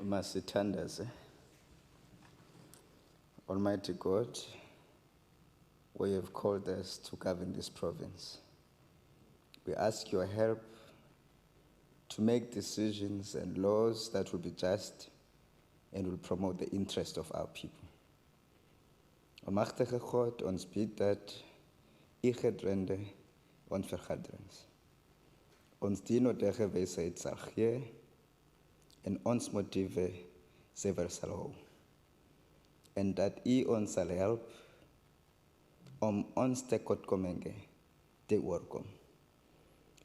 Masithandaze. Almighty God, we have called us to govern this province. We ask your help to make decisions and laws that will be just and will promote the interest of our people. Almachtige God, ons bid dat u gedrende ons vergadering. Ons dien tegen wysheid sal gee en ons motiewe sewer sal hou. En dat u ons sal help om ons tekortkominge te oorkom.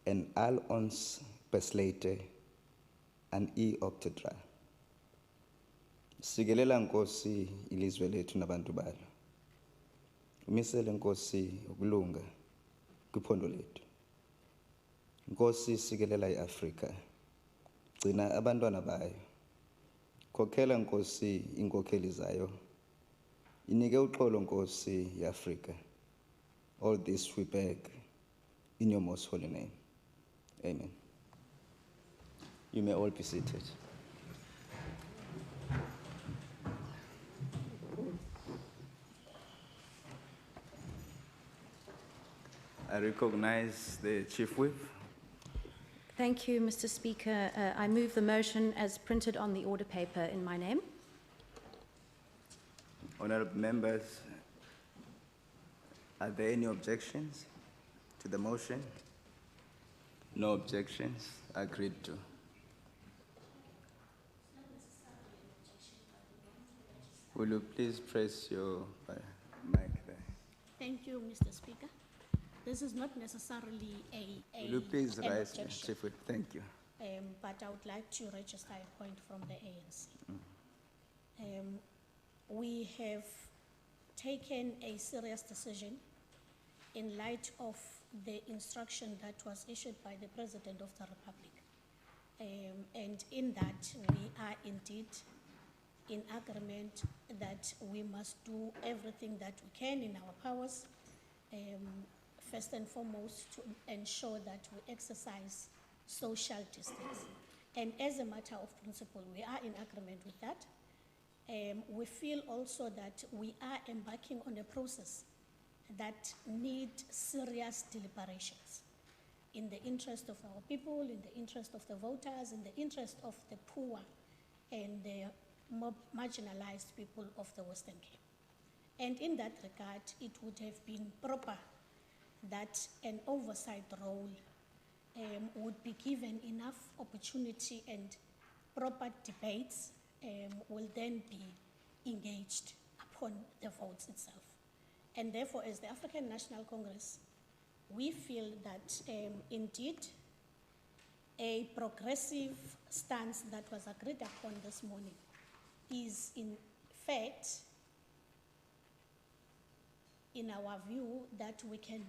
En al ons besluite aan u op te dra. Sikelela Nkosi ilizwe lethu nabantu balo. Umisele Nkosi ukulunga kwiphondo lethu. Nkosi sikelela iAfrika. Gcina abantwana bayo. Khokhela Nkosi inkokheli zayo. Inike uxolo Nkosi iAfrika. All this we beg in your most holy name. Amen. You may all be seated. I recognize the Chief Whip. Thank you, Mr. Speaker. I move the motion as printed on the order paper in my name. Honorable members, are there any objections to the motion? No objections. Agreed to. Will you please press your mic there? Thank you, Mr. Speaker. This is not necessarily Will you please an rise, objection, Chief Whip? Thank you. but I would like to register a point from the ANC. We have taken a serious decision in light of the instruction that was issued by the President of the Republic. And in that, we are indeed in agreement that we must do everything that we can in our powers, first and foremost to ensure that we exercise social distance. And as a matter of principle, we are in agreement with that. We feel also that we are embarking on a process that needs serious deliberations in the interest of our people, in the interest of the voters, in the interest of the poor and the more marginalized people of the Western Cape. And in that regard, it would have been proper that an oversight role would be given enough opportunity and proper debates will then be engaged upon the votes itself. And therefore, as the African National Congress, we feel that indeed a progressive stance that was agreed upon this morning is in fact, in our view, that we can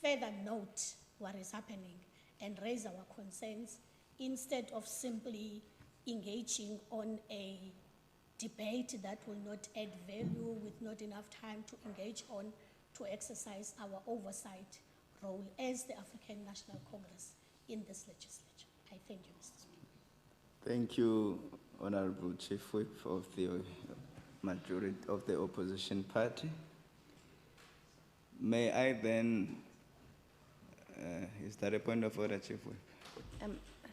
further note what is happening and raise our concerns instead of simply engaging on a debate that will not add value with not enough time to engage on to exercise our oversight role as the African National Congress in this legislature. I thank you, Mr. Speaker. Thank you, Honorable Chief Whip of the majority of the opposition party. May I then, is that a point of order, Chief Whip?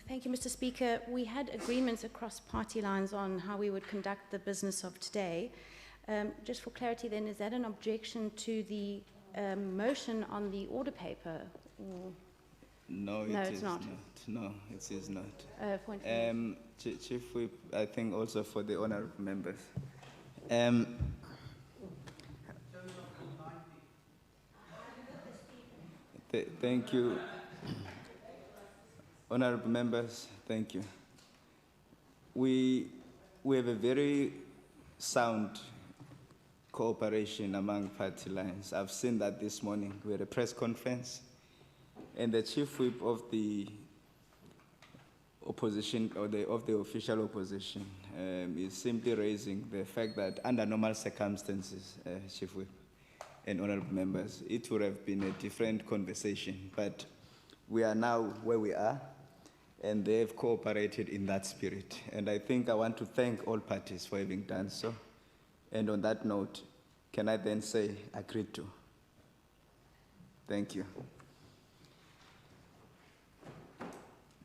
Thank you, Mr. Speaker. We had agreements across party lines on how we would conduct the business of today. Just for clarity then, is that an objection to the motion on the order paper? Or? No, No, it it's is not. No, it is not. Point of Chief Whip, I think also for the honorable members. Thank you. Honorable members, thank you. We have a very sound cooperation among party lines. I've seen that this morning. We had a press conference, and the Chief Whip of the opposition, or of the official opposition, is simply raising the fact that under normal circumstances, Chief Whip and honorable members, it would have been a different conversation, but we are now where we are, and they've cooperated in that spirit. And I think I want to thank all parties for having done so. And on that note, can I then say agreed to? Thank you.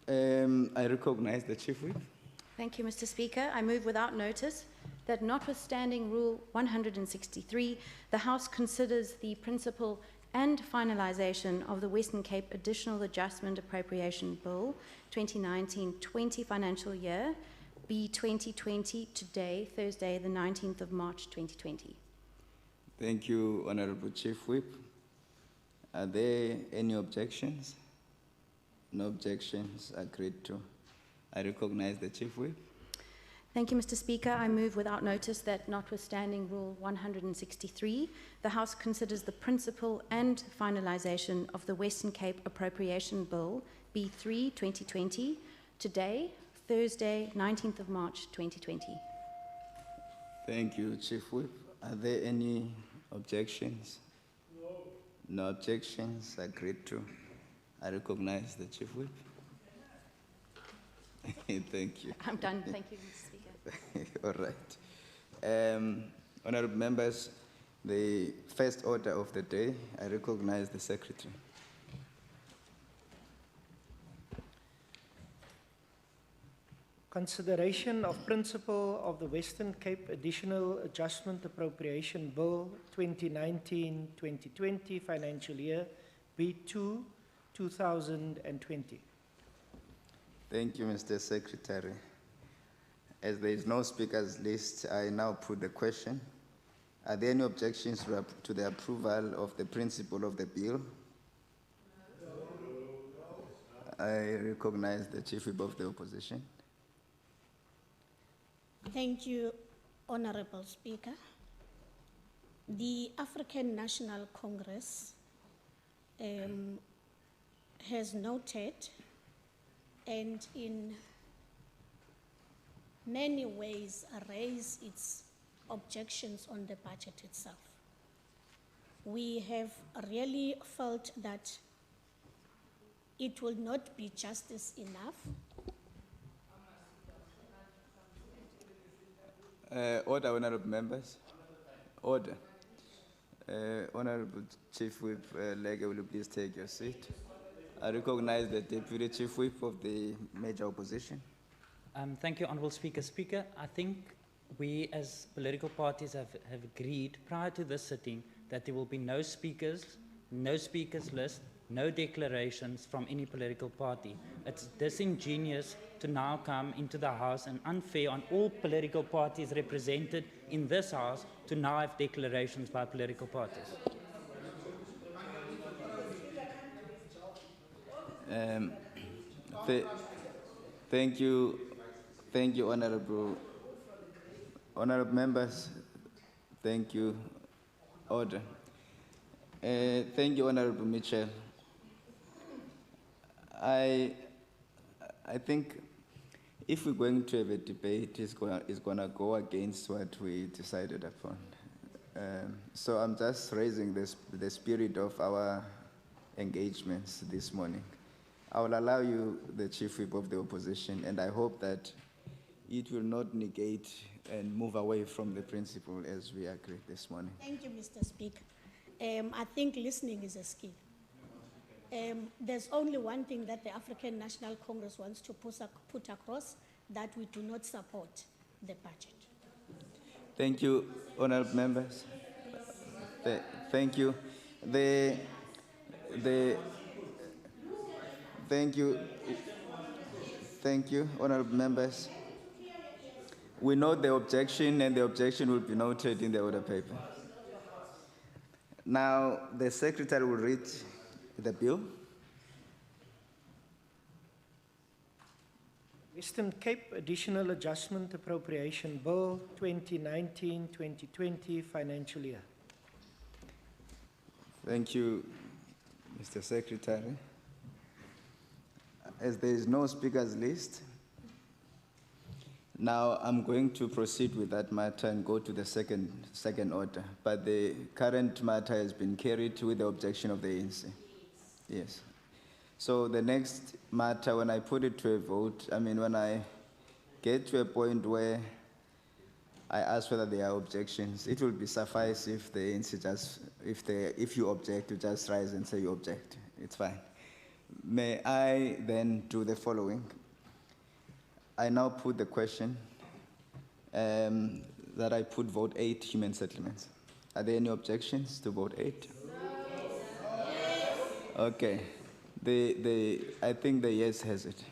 I recognize the Chief Whip. Thank you, Mr. Speaker. I move without notice that notwithstanding Rule 163, the House considers the principle and finalization of the Western Cape Additional Adjustment Appropriation Bill 2019-20 financial year, B 2020, today, Thursday, the 19th of March 2020. Thank you, Honorable Chief Whip. Are there any objections? No objections, agreed to. I recognize the Chief Whip. Thank you, Mr. Speaker. I move without notice that notwithstanding Rule 163, the House considers the principle and finalization of the Western Cape Appropriation Bill, B3 2020, today, Thursday, 19th of March 2020. Thank you, Chief Whip. Are there any objections? No. No objections, agreed to. I recognize the Chief Whip. Thank you. I'm done. Thank you, Mr. Speaker. All right. Honorable members, the first order of the day, I recognize the Secretary. Consideration of principle of the Western Cape Additional Adjustment Appropriation Bill 2019-2020 financial year, B2 2020. Thank you, Mr. Secretary. As there is no speakers list, I now put the question. Are there any objections to the approval of the principle of the bill? No. I recognize the Chief Whip of the Opposition. Thank you, Honorable Speaker. The African National Congress has noted and in many ways raised its objections on the budget itself. We have really felt that it will not be justice enough. Order, honorable members. Order. Honorable Chief Whip Lege, will you please take your seat? I recognize the Deputy Chief Whip of the major opposition. Thank you, Honourable Speaker. Speaker, I think we as political parties have agreed prior to this sitting that there will be no speakers list, no declarations from any political party. It's disingenuous to now come into the House and unfair on all political parties represented in this House to now have declarations by political parties. Thank you, honorable members. Thank you. Order. Thank you, Honorable Mitchell. I think if we're going to have a debate, it's going to go against what we decided upon. So I'm just raising the spirit of our engagements this morning. I will allow you, the Chief Whip of the Opposition, and I hope that it will not negate and move away from the principle as we agreed this morning. Thank you, Mr. Speaker. I think listening is a skill. There's only one thing that the African National Congress wants to put across, that we do not support the budget. Thank you, honorable members. Thank you. Thank you, honorable members. We note the objection, and the objection will be noted in the order paper. Now, the Secretary will read the bill. Western Cape Additional Adjustment Appropriation Bill 2019-2020 financial year. Thank you, Mr. Secretary. As there is no speakers list, now I'm going to proceed with that matter and go to the second order. But the current matter has been carried with the objection of the ANC. Yes. So the next matter, when I put it to a vote, I mean, when I get to a point where I ask whether there are objections, it will be suffice if the ANC just, if you object, you just rise and say you object. It's fine. May I then do the following? I now put the question that I put vote 8, human settlements. Are there any objections to vote 8? Okay. I think the yes has it.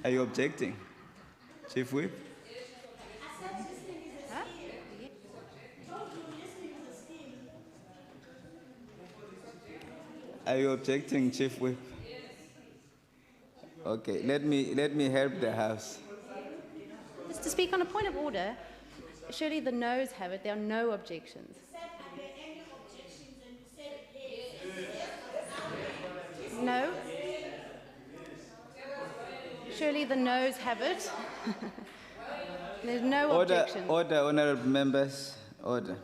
Are you objecting, Chief Whip? Are you objecting, Chief Whip? Okay, let me help the House. Mr. Speaker, on a point of order, surely the noes have it. There are no objections. No? Surely the noes have it. There's no objection. Order, honorable members, order.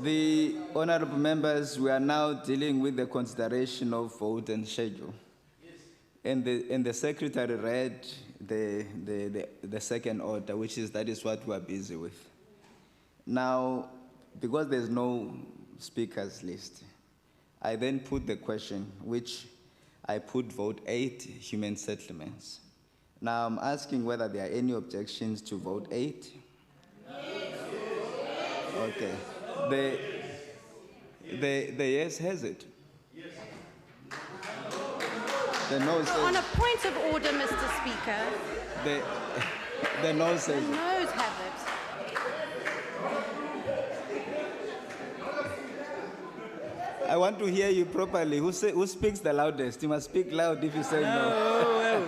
The honorable members, we are now dealing with the consideration of vote and schedule. And the secretary read the second order, that is what we are busy with. Now, because there's no speakers list, I then put the question, which I put vote 8, human settlements. Now I'm asking whether there are any objections to vote 8. Yes. Okay. The yes has it. Yes. The no says. On a point of order, Mr. Speaker. The no says. The noes have it. I want to hear you properly. Who speaks the loudest? You must speak loud if you say no. No,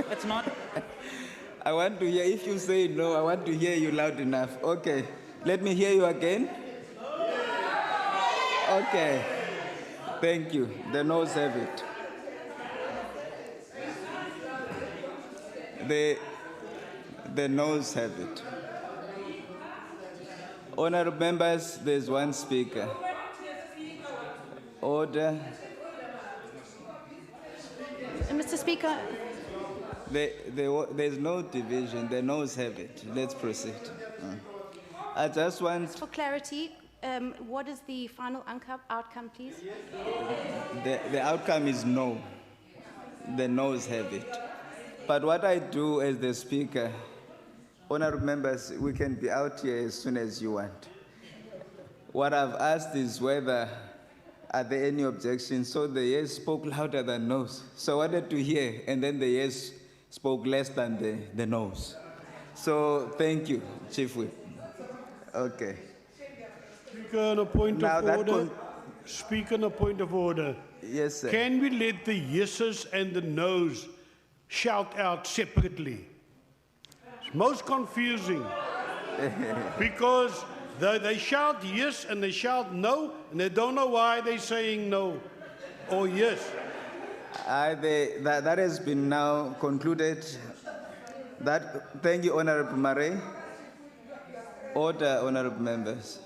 it's not. I want to hear, if you say no, I want to hear you loud enough. Okay, let me hear you again. Okay, thank you. The noes have it. The noes have it. Honorable members, there's one speaker. Order. Mr. Speaker, There's no division. The noes have it. Let's proceed. I just want for clarity, what is the final outcome, please? the outcome is no. The noes have it. But what I do as the speaker, honorable members, we can be out here as soon as you want. What I've asked is whether are there any objections? So the yes spoke louder than noes. So I wanted to hear, and then the yes spoke less than the noes. So thank you, Chief Whip. Okay. Speaker, on a point of order. Speaker, on a point of order. Yes, sir. Can we let the yeses and the noes shout out separately? It's most confusing. Because they shout yes and they shout no, and they don't know why they're saying no or yes. That has been now concluded. Thank you, Honorable Murray. Order, honorable members.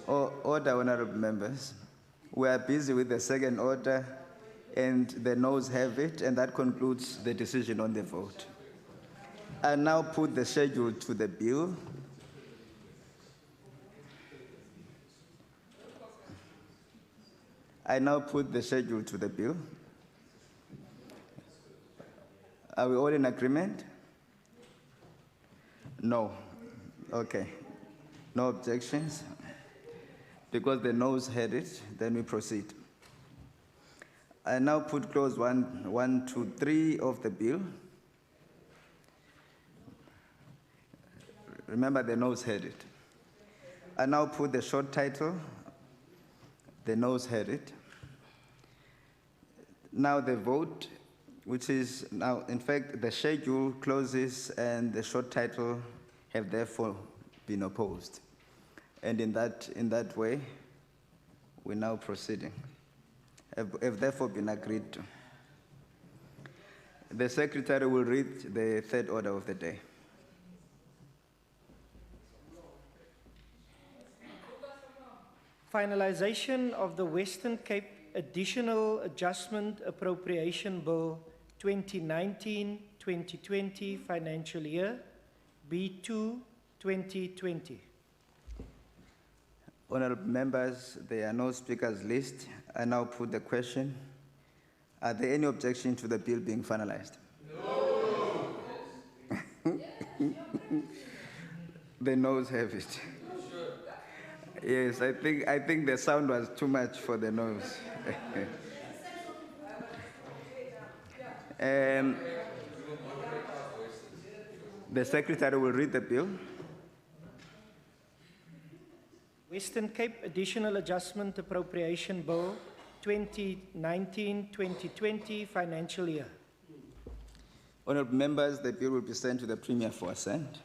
Order, honorable members. We are busy with the second order, and the noes have it, and that concludes the decision on the vote. I now put the schedule to the bill. I now put the schedule to the bill. Are we all in agreement? No. Okay. No objections? Because the noes had it, then we proceed. I now put clause 1, 2, 3 of the bill. Remember, the noes had it. I now put the short title. The noes had it. Now the vote, which is now, in fact, the schedule, clauses, and the short title have therefore been opposed. And in that way, we're now proceeding. Have therefore been agreed to. The Secretary will read the third order of the day. Finalization of the Western Cape Additional Adjustment Appropriation Bill 2019-2020 financial year, B2 2020. Honorable members, there are no speakers list. I now put the question. Are there any objections to the bill being finalized? No. The noes have it. Yes, I think the sound was too much for the noes. The secretary will read the bill. Western Cape Additional Adjustment Appropriation Bill 2019-2020 financial year. Honorable members, the bill will be sent to the Premier for assent.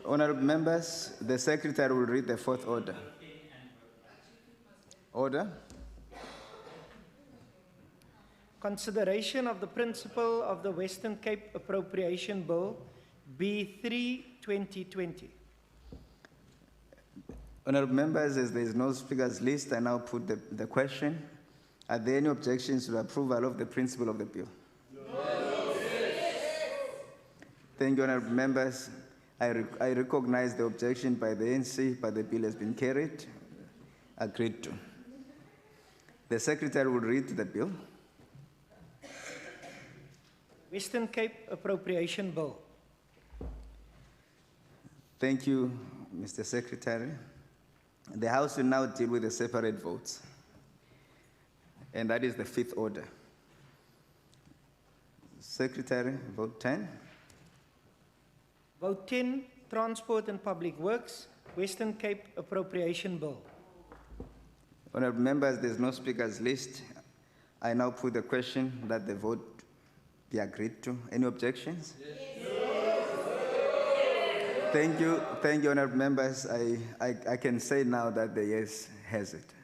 Honorable members, the secretary will read the fourth order. Order. Consideration of the principle of the Western Cape Appropriation Bill B3 2020. Honorable members, as there is no speakers list, I now put the question. Are there any objections to the approval of the principle of the bill? No. Thank you, honorable members. I recognize the objection by the ANC, but the bill has been carried. Agreed to. The secretary will read the bill. Western Cape Appropriation Bill. Thank you, Mr. Secretary. The House will now deal with the separate votes. And that is the fifth order. Secretary, vote 10. Vote 10, Transport and Public Works, Western Cape Appropriation Bill. Honorable members, there's no speakers list. I now put the question that the vote be agreed to. Any objections? Yes. Thank you, honorable members. I can say now that the yes has it.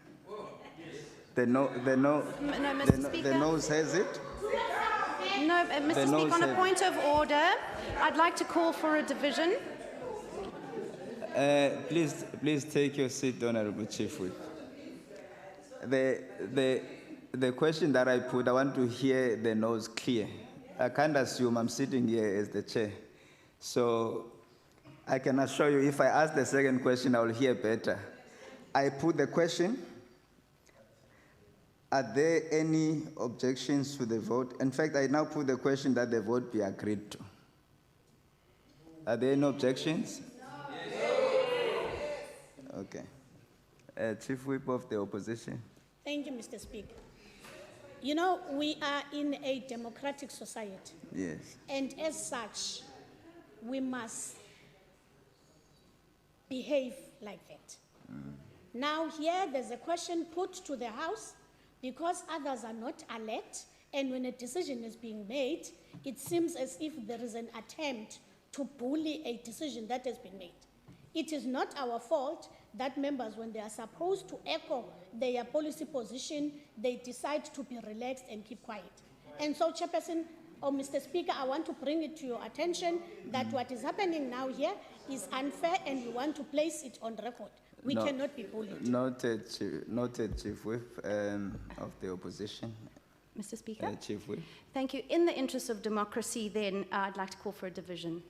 The noes has it. No, Mr. Speaker, on a point of order, I'd like to call for a division. Please take your seat, Honorable Chief Whip. The question that I put, I want to hear the noes clear. I can't assume I'm sitting here as the chair. So I can assure you, if I ask the second question, I will hear better. I put the question. Are there any objections to the vote? In fact, I now put the question that the vote be agreed to. Are there any objections? No. Okay. Chief Whip of the Opposition. Thank you, Mr. Speaker. You know, we are in a democratic society. Yes. And as such, we must behave like that. Now here, there's a question put to the House because others are not alert, and when a decision is being made, it seems as if there is an attempt to bully a decision that has been made. It is not our fault that members, when they are supposed to echo their policy position, they decide to be relaxed and keep quiet. And so, Chairperson, or Mr. Speaker, I want to bring it to your attention that what is happening now here is unfair, and we want to place it on record. We cannot be bullied. Noted, Chief Whip of the Opposition. Mr. Speaker. Chief Whip. Thank you. In the interest of democracy, then, I'd like to call for a division.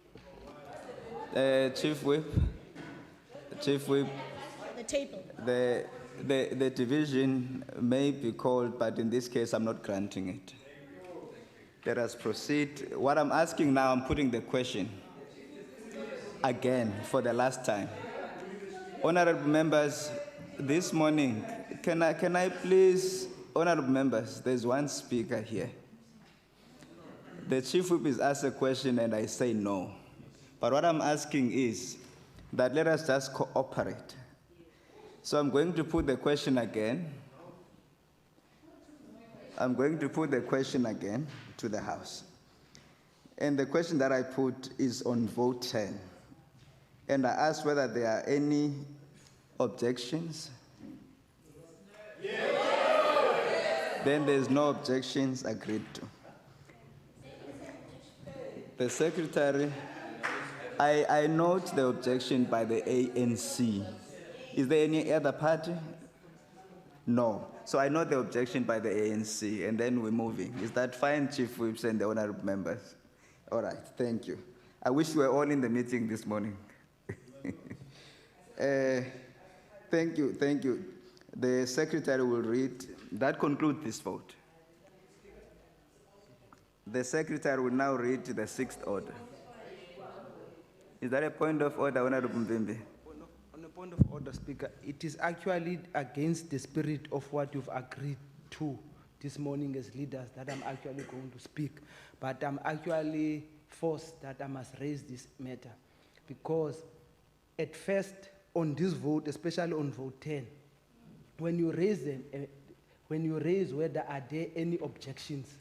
Chief Whip. Chief Whip. The table. The division may be called, but in this case, I'm not granting it. Let us proceed. What I'm asking now, I'm putting the question again for the last time. Honorable members, this morning, can I please, honorable members, there's one speaker here. The Chief Whip is asked a question and I say no. But what I'm asking is that let us just cooperate. So I'm going to put the question again. I'm going to put the question again to the House. And the question that I put is on vote 10. And I asked whether there are any objections. Yes. Then there's no objections, agreed to. The Secretary, I note the objection by the ANC. Is there any other party? No. So I note the objection by the ANC, and then we're moving. Is that fine, Chief Whips and the honorable members? All right, thank you. I wish we were all in the meeting this morning. Thank you, thank you. The Secretary will read. That concludes this vote. The Secretary will now read the sixth order. Is that a point of order, Honorable Mvimbi? On a point of order, Speaker, it is actually against the spirit of what you've agreed to this morning as leaders that I'm actually going to speak. But I'm actually forced that I must raise this matter because at first on this vote, especially on vote 10, when you raise them, whether are there any objections,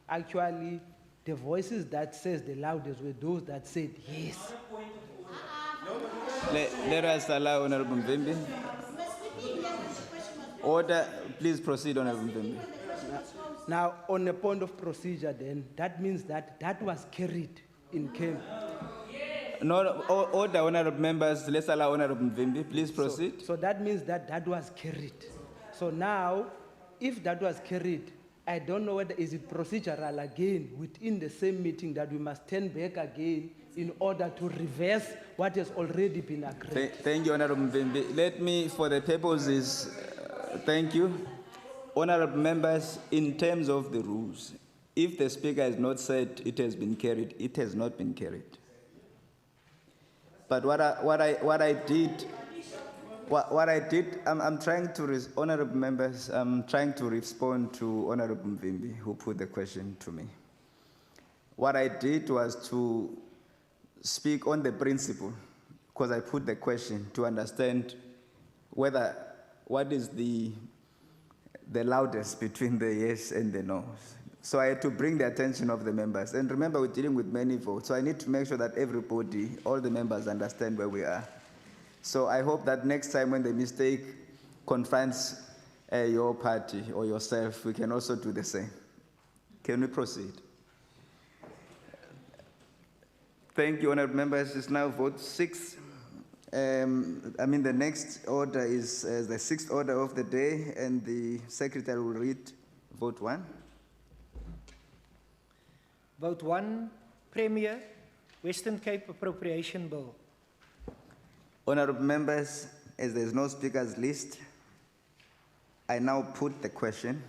actually the voices that says the loudest were those that said yes. Let us allow Honorable Mvimbi. Order, please proceed, Honorable Mvimbi. Now, on a point of procedure then, that means that that was carried in camp. No, order, honorable members. Let's allow Honorable Mvimbi. Please proceed. So that means that that was carried. So now, if that was carried, I don't know whether is it procedural again within the same meeting that we must turn back again in order to reverse what has already been agreed. Thank you, Honorable Mvimbi. Let me, for the purposes, thank you. Honorable members, in terms of the rules, if the Speaker has not said it has been carried, it has not been carried. But what I did, I'm trying to, honorable members, I'm trying to respond to Honorable Mvimbi, who put the question to me. What I did was to speak on the principle, because I put the question to understand whether, what is the loudest between the yes and the no's. So I had to bring the attention of the members. And remember, we're dealing with many votes, so I need to make sure that everybody, all the members understand where we are. So I hope that next time when the mistake confronts your party or yourself, we can also do the same. Can we proceed? Thank you, honorable members. It's now vote 6. The next order is the sixth order of the day, and the Secretary will read vote 1. Vote 1, Premier, Western Cape Appropriation Bill. Honorable members, as there is no speakers list, I now put the question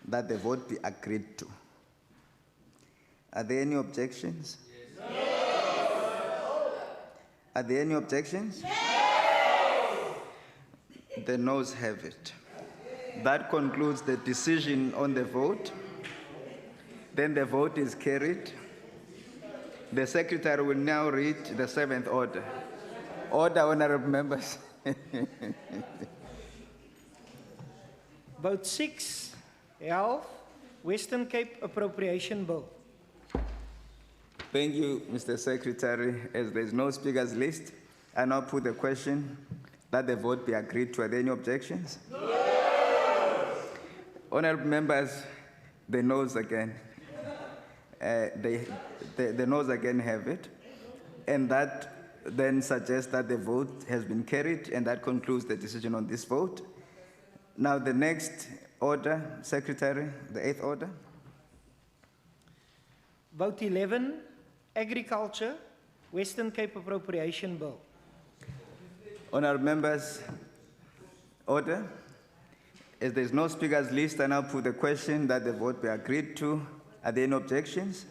that the vote be agreed to. Are there any objections? Yes. Are there any objections? Yes. The noes have it. That concludes the decision on the vote. Then the vote is carried. The Secretary will now read the 7th order. Order, honorable members. Vote 6, Health, Western Cape Appropriation Bill. Thank you, Mr. Secretary. As there is no speakers list, I now put the question that the vote be agreed to. Are there any objections? Yes. Honorable members, the noes again. The noes again have it. And that then suggests that the vote has been carried, and that concludes the decision on this vote. Now the next order, Secretary, the 8th order. Vote 11, Agriculture, Western Cape Appropriation Bill. Honourable members, order. As there is no speakers list, I now put the question that the vote be agreed to. Are there any objections?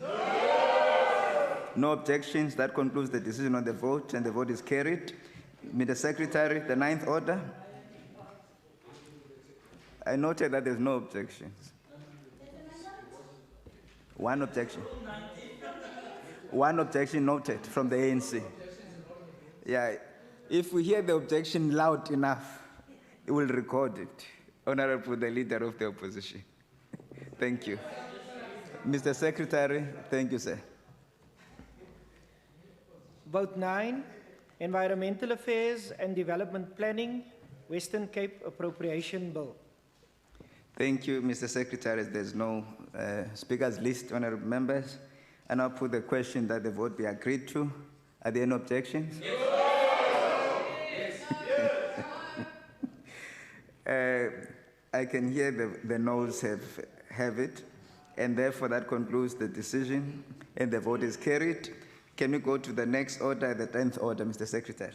No objections. That concludes the decision on the vote, and the vote is carried. Mr. Secretary, the 9th order. I noted that there's no objections. One objection. One objection noted from the ANC. Yeah, if we hear the objection loud enough, it will record it. Honorable the Leader of the Opposition. Thank you. Mr. Secretary, thank you, sir. Vote 9, Environmental Affairs and Development Planning, Western Cape Appropriation Bill. Thank you, Mr. Secretary. There's no speakers list, honorable members. I now put the question that the vote be agreed to. Are there any objections? I can hear the noes have it, and therefore that concludes the decision, and the vote is carried. Can we go to the next order, the 10th order, Mr. Secretary?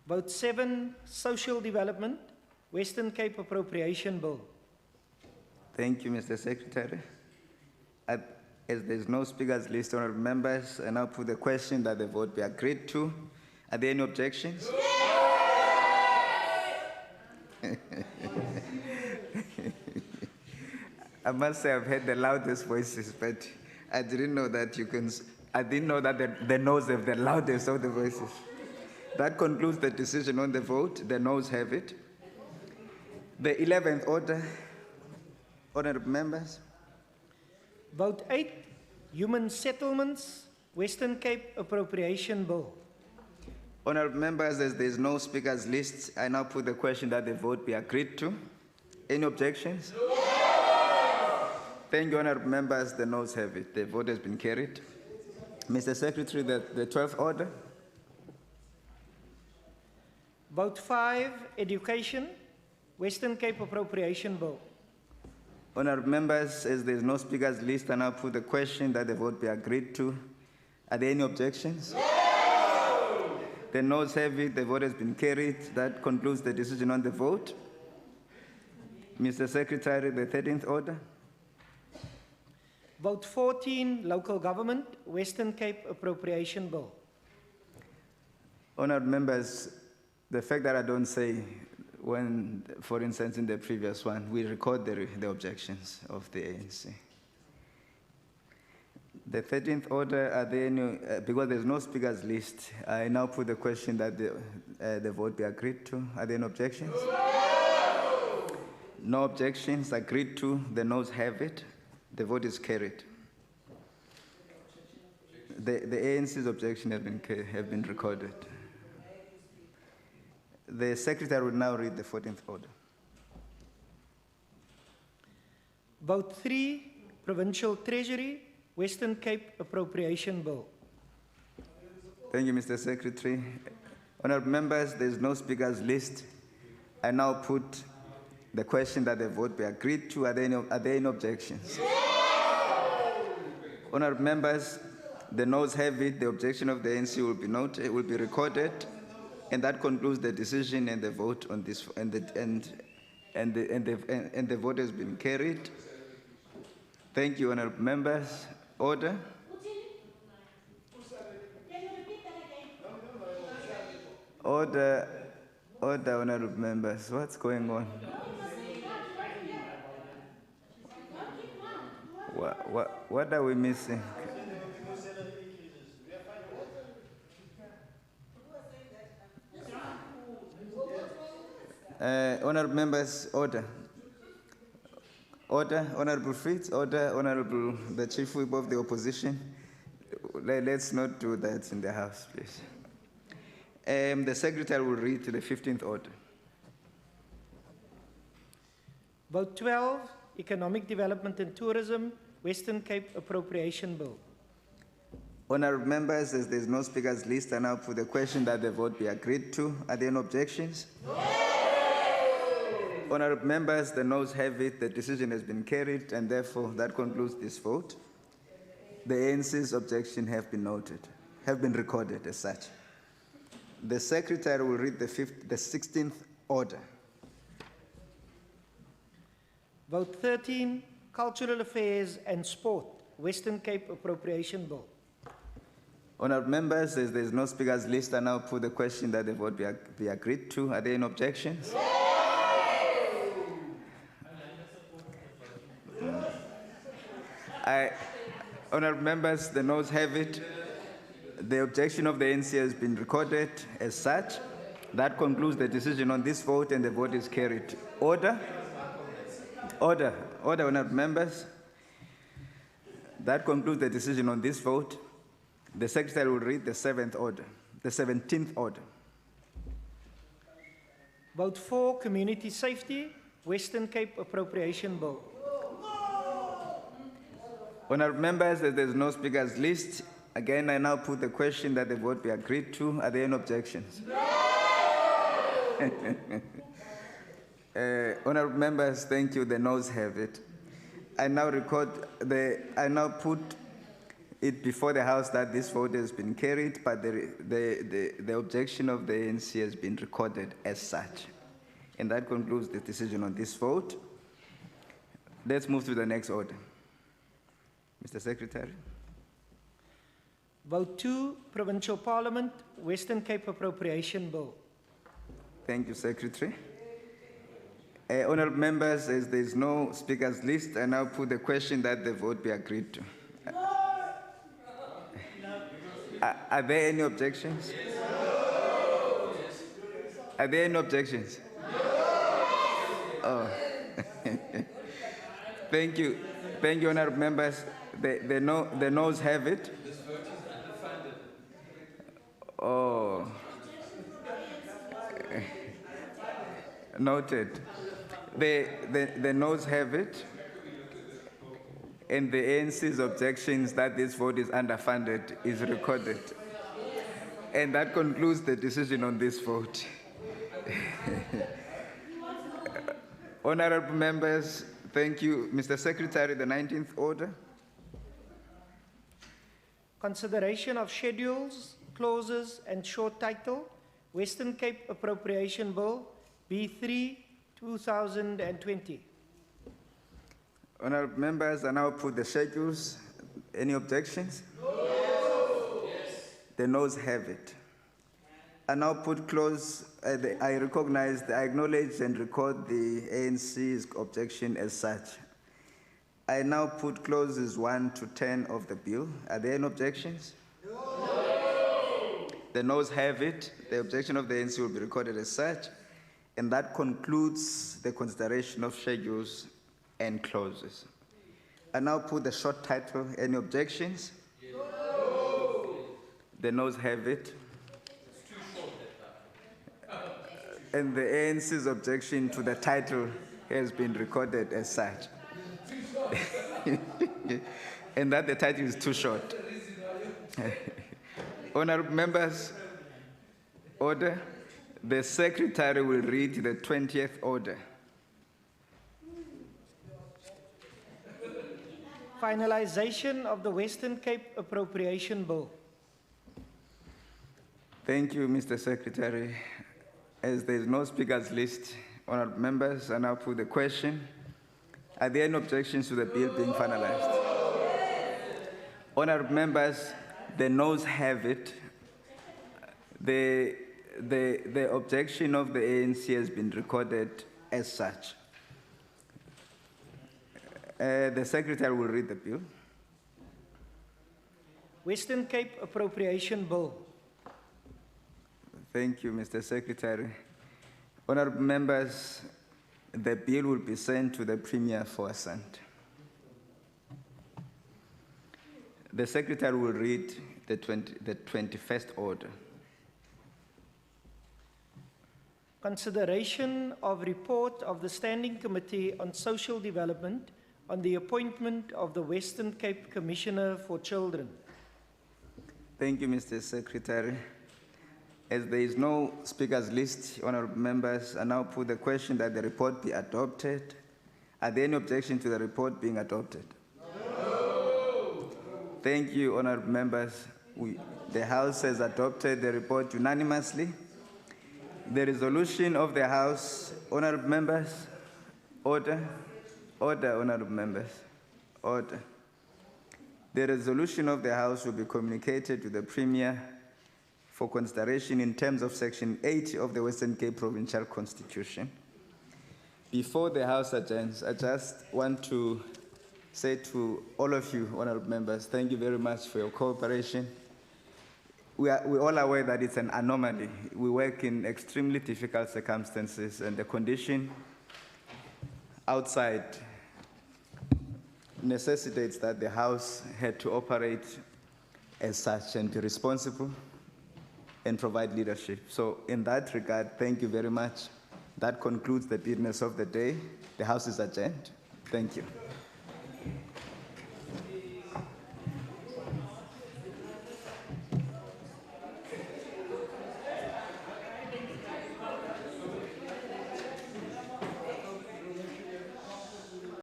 Vote 7, Social Development, Western Cape Appropriation Bill. Thank you, Mr. Secretary. As there's no speakers list, honorable members, I now put the question that the vote be agreed to. Are there any objections? I must say I've heard the loudest voices, but I didn't know that I didn't know that the noes have the loudest of the voices. That concludes the decision on the vote. The noes have it. The 11th order, honorable members. Vote 8, Human Settlements, Western Cape Appropriation Bill. Honorable members, as there is no speakers list, I now put the question that the vote be agreed to. Any objections? Thank you, honorable members. The noes have it. The vote has been carried. Mr. Secretary, the 12th order. Vote 5, Education, Western Cape Appropriation Bill. Honorable members, as there is no speakers list, I now put the question that the vote be agreed to. Are there any objections? The noes have it. The vote has been carried. That concludes the decision on the vote. Mr. Secretary, the 13th order. Vote 14, Local Government, Western Cape Appropriation Bill. Honored members, the fact that I don't say when, for instance, in the previous one, we record the objections of the ANC. The 13th order, are there any, because there's no speakers list, I now put the question that the vote be agreed to. Are there any objections? No objections, agreed to. The noes have it. The vote is carried. The ANC's objection have been recorded. The Secretary will now read the 14th order. Vote 3, Provincial Treasury, Western Cape Appropriation Bill. Thank you, Mr. Secretary. Honourable members, there is no speakers list. I now put the question that the vote be agreed to. Are there any objections? Honourable members, the noes have it. The objection of the ANC will be noted, will be recorded, and that concludes the decision and the vote on this. And the vote has been carried. Thank you, honourable members. Order. Order, honourable members. What's going on? What are we missing? Honourable members, order. Order, Honourable Fritz, order, Honourable the Chief Whip of the Opposition. Let's not do that in the House, please. The Secretary will read the 15th order. Vote 12, Economic Development and Tourism, Western Cape Appropriation Bill. Honourable members, as there is no speakers list, I now put the question that the vote be agreed to. Are there any objections? Honourable members, the noes have it. The decision has been carried, and therefore that concludes this vote. The ANC's objection have been noted, have been recorded as such. The Secretary will read the 16th order. Vote 13, Cultural Affairs and Sport, Western Cape Appropriation Bill. Honourable members, as there is no speakers list, I now put the question that the vote be agreed to. Are there any objections? Honourable members, the noes have it. The objection of the ANC has been recorded as such. That concludes the decision on this vote, and the vote is carried. Order. Order, honourable members. That concludes the decision on this vote. The Secretary will read the 7th order, the 17th order. Vote 4, Community Safety, Western Cape Appropriation Bill. Honourable members, as there is no speakers list, again I now put the question that the vote be agreed to. Are there any objections? Honourable members, thank you. The noes have it. I now put it before the House that this vote has been carried, but the objection of the ANC has been recorded as such. And that concludes the decision on this vote. Let's move to the next order. Mr. Secretary. Vote 2, Provincial Parliament, Western Cape Appropriation Bill. Thank you, Secretary. Honourable members, as there is no speakers list, I now put the question that the vote be agreed to. Are there any objections? Are there any objections? Oh. Thank you. Thank you, honourable members. The noes have it. Oh. Noted. The noes have it. And the ANC's objections that this vote is underfunded is recorded. And that concludes the decision on this vote. Honourable members, thank you. Mr. Secretary, the 19th order. Consideration of schedules, clauses, and short title, Western Cape Appropriation Bill, B3, 2020. Honourable members, I now put the schedules. Any objections? No. Yes. The noes have it. I now put clause, I acknowledge and record the ANC's objection as such. I now put clauses 1 to 10 of the bill. Are there any objections? No. The noes have it. The objection of the ANC will be recorded as such. And that concludes the consideration of schedules and clauses. I now put the short title. Any objections? No. The noes have it. It's too short. And the ANC's objection to the title has been recorded as such. And that the title is too short. Honourable members, order. The Secretary will read the 20th order. Finalization of the Western Cape Appropriation Bill. Thank you, Mr. Secretary. As there is no speakers list, honourable members, I now put the question. Are there any objections to the bill being finalized? Honourable members, the noes have it. The objection of the ANC has been recorded as such. The Secretary will read the bill. Western Cape Appropriation Bill. Thank you, Mr. Secretary. Honourable members, the bill will be sent to the Premier for assent. The Secretary will read the 21st order. Consideration of report of the Standing Committee on Social Development on the appointment of the Western Cape Commissioner for Children. Thank you, Mr. Secretary. As there is no speakers list, honourable members, I now put the question that the report be adopted. Are there any objections to the report being adopted? No. Thank you, honourable members. The House has adopted the report unanimously. The resolution of the House, honourable members, order. Order, honourable members. Order. The resolution of the House will be communicated to the Premier for consideration in terms of Section 80 of the Western Cape Provincial Constitution. Before the House adjourns, I just want to say to all of you, honourable members, thank you very much for your cooperation. We're all aware that it's an anomaly. We work in extremely difficult circumstances, and the condition outside necessitates that the House had to operate as such and be responsible and provide leadership. So in that regard, thank you very much. That concludes the business of the day. The House is adjourned. Thank you.